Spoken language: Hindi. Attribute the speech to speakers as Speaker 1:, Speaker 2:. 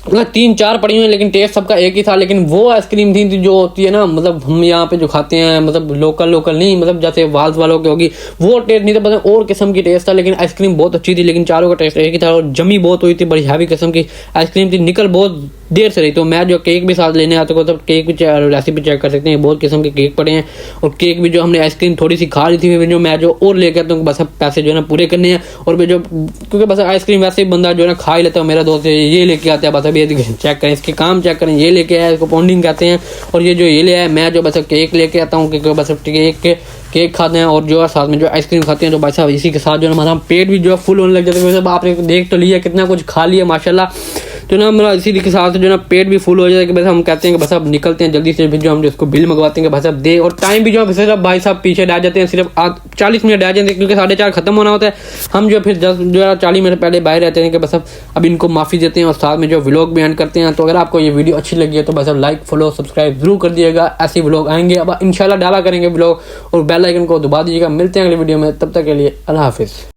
Speaker 1: मतलब 3-4 पड़ी हुई हैं, लेकिन टेस्ट सबका एक ही था। लेकिन वो आइसक्रीम थी जो होती है ना, मतलब हम यहाँ पे जो खाते हैं, मतलब लोकल नहीं, मतलब जैसे वाल्स वालों की होगी, वो टेस्ट नहीं था, मतलब और किस्म की टेस्ट था। लेकिन आइसक्रीम बहुत अच्छी थी, लेकिन चारों का टेस्ट एक ही था और जमी बहुत हुई थी, बड़ी हैवी किस्म की आइसक्रीम थी, निकल बहुत देर से रही। तो मैं जो केक भी साथ लेने आता हूँ, तो केक भी रेसिपी चेक कर सकते हैं, बहुत किस्म के केक पड़े हैं। और केक भी जो हमने आइसक्रीम थोड़ी सी खा ली थी, जो मैं जो और लेके आता हूँ, बस अब पैसे जो है ना पूरे करने हैं। और मैं जो, क्योंकि बस आइसक्रीम वैसे ही बंदा जो है ना खा ही लेता है, मेरा दोस्त ये लेके आता है, बस अभी चेक करें इसके काम चेक करें, ये लेके आया, इसको पॉन्डिंग कहते हैं। और ये जो ये ले आया, मैं जो बस केक लेके आता हूँ, क्योंकि बस केक खाते हैं और जो है साथ में जो आइसक्रीम खाते हैं। तो भाई साहब इसी के साथ जो है हमारा पेट भी जो है फुल होने लग जाता है। वैसे आपने देख तो लिया कितना कुछ खा लिया माशाल्लाह, तो ना मेरा इसी के साथ जो है ना पेट भी फुल हो जाता है कि बस हम कहते हैं कि बस अब निकलते हैं जल्दी से, फिर जो हम इसको बिल मंगवाते हैं कि बस अब दे। और टाइम भी जो है सिर्फ भाई साहब पीछे रह जाते हैं, सिर्फ 40 मिनट रह जाते हैं, क्योंकि 4:30 खत्म होना होता है। हम जो फिर 10 जो है 40 मिनट पहले बाहर रहते हैं कि बस अब इनको माफ़ी देते हैं और साथ में जो व्लॉग भी एंड करते हैं। तो अगर आपको ये वीडियो अच्छी लगी है तो बस अब लाइक फॉलो सब्सक्राइब जरूर कर दिएगा, ऐसे व्लॉग आएंगे अब इंशाल्लाह डाला करेंगे व्लॉग, और बेल आइकन को दबा दीजिएगा। मिलते हैं अगले वीडियो में, तब तक के लिए अल्लाह हाफिज़।